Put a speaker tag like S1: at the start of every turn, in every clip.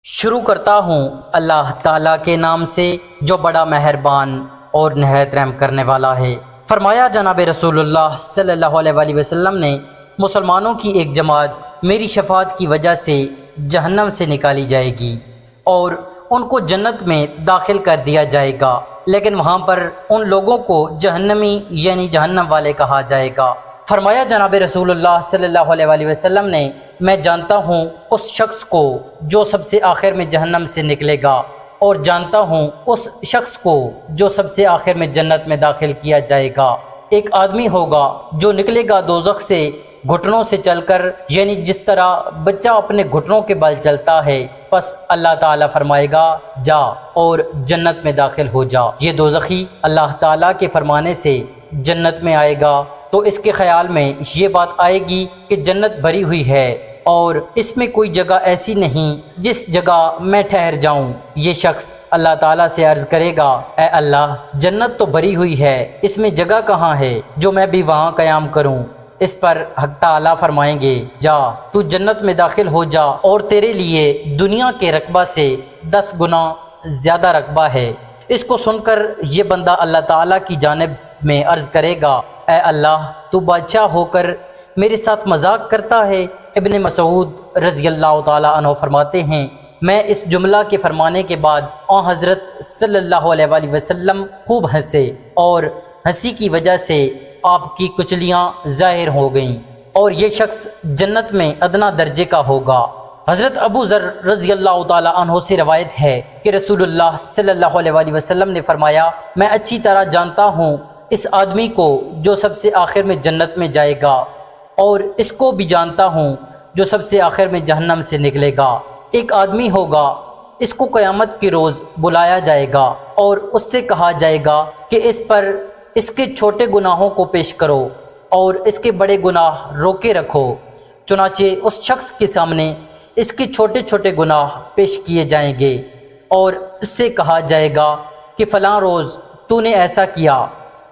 S1: شروع کرتا ہوں اللہ تعالیٰ کے نام سے جو بڑا مہربان اور نہایت رحم کرنے والا ہے۔ فرمایا جناب رسول اللہ صلی اللہ علیہ وآلہ وسلم نے، مسلمانوں کی ایک جماعت میری شفاعت کی وجہ سے جہنم سے نکالی جائے گی اور ان کو جنت میں داخل کر دیا جائے گا، لیکن وہاں پر ان لوگوں کو جہنمی یعنی جہنم والے کہا جائے گا۔ فرمایا جناب رسول اللہ صلی اللہ علیہ وآلہ وسلم نے، میں جانتا ہوں اس شخص کو جو سب سے آخر میں جہنم سے نکلے گا، اور جانتا ہوں اس شخص کو جو سب سے آخر میں جنت میں داخل کیا جائے گا۔ ایک آدمی ہوگا جو نکلے گا دوزخ سے گھٹنوں سے چل کر، یعنی جس طرح بچہ اپنے گھٹنوں کے بل چلتا ہے، پس اللہ تعالیٰ فرمائے گا جا اور جنت میں داخل ہو جا۔ یہ دوزخی اللہ تعالیٰ کے فرمانے سے جنت میں آئے گا تو اس کے خیال میں یہ بات آئے گی کہ جنت بھری ہوئی ہے اور اس میں کوئی جگہ ایسی نہیں جس جگہ میں ٹھہر جاؤں۔ یہ شخص اللہ تعالیٰ سے عرض کرے گا، اے اللہ، جنت تو بھری ہوئی ہے، اس میں جگہ کہاں ہے جو میں بھی وہاں قیام کروں؟ اس پر حق تعالیٰ فرمائیں گے، جا تو جنت میں داخل ہو جا، اور تیرے لیے دنیا کے رقبہ سے 10 گنا زیادہ رقبہ ہے۔ اس کو سن کر یہ بندہ اللہ تعالیٰ کی جانب میں عرض کرے گا، اے اللہ، تو بادشاہ ہو کر میرے ساتھ مذاق کرتا ہے؟ ابن مسعود رضی اللہ تعالیٰ عنہ فرماتے ہیں، میں اس جملہ کے فرمانے کے بعد آن حضرت صلی اللہ علیہ وآلہ وسلم خوب ہنسے، اور ہنسی کی وجہ سے آپ کی کچلیاں ظاہر ہو گئیں، اور یہ شخص جنت میں ادنا درجے کا ہوگا۔ حضرت ابو ذر رضی اللہ تعالیٰ عنہ سے روایت ہے کہ رسول اللہ صلی اللہ علیہ وآلہ وسلم نے فرمایا، میں اچھی طرح جانتا ہوں اس آدمی کو جو سب سے آخر میں جنت میں جائے گا، اور اس کو بھی جانتا ہوں جو سب سے آخر میں جہنم سے نکلے گا۔ ایک آدمی ہوگا، اس کو قیامت کے روز بلایا جائے گا اور اس سے کہا جائے گا کہ اس پر اس کے چھوٹے گناہوں کو پیش کرو اور اس کے بڑے گناہ روکے رکھو۔ چنانچہ اس شخص کے سامنے اس کے چھوٹے چھوٹے گناہ پیش کیے جائیں گے اور اس سے کہا جائے گا کہ فلاں روز تو نے ایسا کیا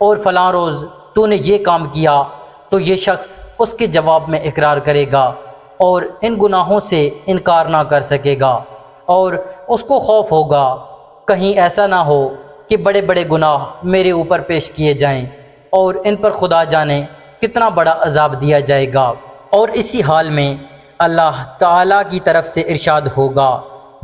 S1: اور فلاں روز تو نے یہ کام کیا، تو یہ شخص اس کے جواب میں اقرار کرے گا اور ان گناہوں سے انکار نہ کر سکے گا، اور اس کو خوف ہوگا کہیں ایسا نہ ہو کہ بڑے بڑے گناہ میرے اوپر پیش کیے جائیں اور ان پر خدا جانے کتنا بڑا عذاب دیا جائے گا۔ اور اسی حال میں اللہ تعالیٰ کی طرف سے ارشاد ہوگا،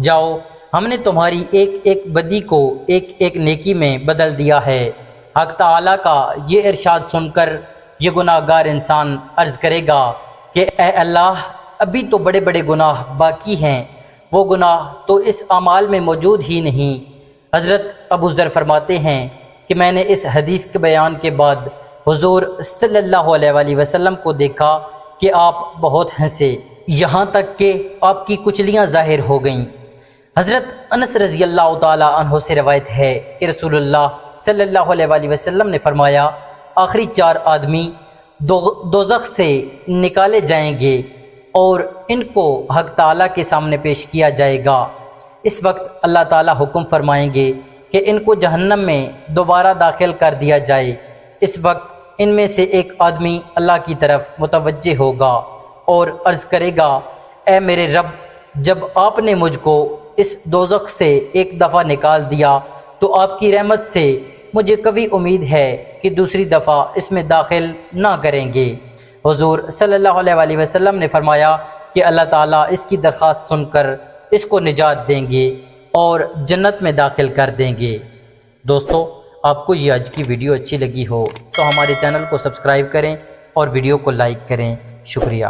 S1: جاؤ، ہم نے تمہاری ایک ایک بدی کو ایک ایک نیکی میں بدل دیا ہے۔ حق تعالیٰ کا یہ ارشاد سن کر یہ گناہ گار انسان عرض کرے گا کہ اے اللہ، ابھی تو بڑے بڑے گناہ باقی ہیں، وہ گناہ تو اس اعمال میں موجود ہی نہیں۔ حضرت ابو ذر فرماتے ہیں کہ میں نے اس حدیث کے بیان کے بعد حضور صلی اللہ علیہ وآلہ وسلم کو دیکھا کہ آپ بہت ہنسے، یہاں تک کہ آپ کی کچلیاں ظاہر ہو گئیں۔ حضرت انس رضی اللہ تعالیٰ عنہ سے روایت ہے کہ رسول اللہ صلی اللہ علیہ وآلہ وسلم نے فرمایا، آخری 4 آدمی دوزخ سے نکالے جائیں گے اور ان کو حق تعالیٰ کے سامنے پیش کیا جائے گا۔ اس وقت اللہ تعالیٰ حکم فرمائیں گے کہ ان کو جہنم میں دوبارہ داخل کر دیا جائے۔ اس وقت ان میں سے ایک آدمی اللہ کی طرف متوجہ ہوگا اور عرض کرے گا، اے میرے رب، جب آپ نے مجھ کو اس دوزخ سے ایک دفعہ نکال دیا تو آپ کی رحمت سے مجھے کبھی امید ہے کہ دوسری دفعہ اس میں داخل نہ کریں گے۔ حضور صلی اللہ علیہ وآلہ وسلم نے فرمایا کہ اللہ تعالیٰ اس کی درخواست سن کر اس کو نجات دیں گے اور جنت میں داخل کر دیں گے۔ دوستو، آپ کو یہ آج کی ویڈیو اچھی لگی ہو تو ہمارے چینل کو سبسکرائب کریں اور ویڈیو کو لائک کریں۔ شکریہ۔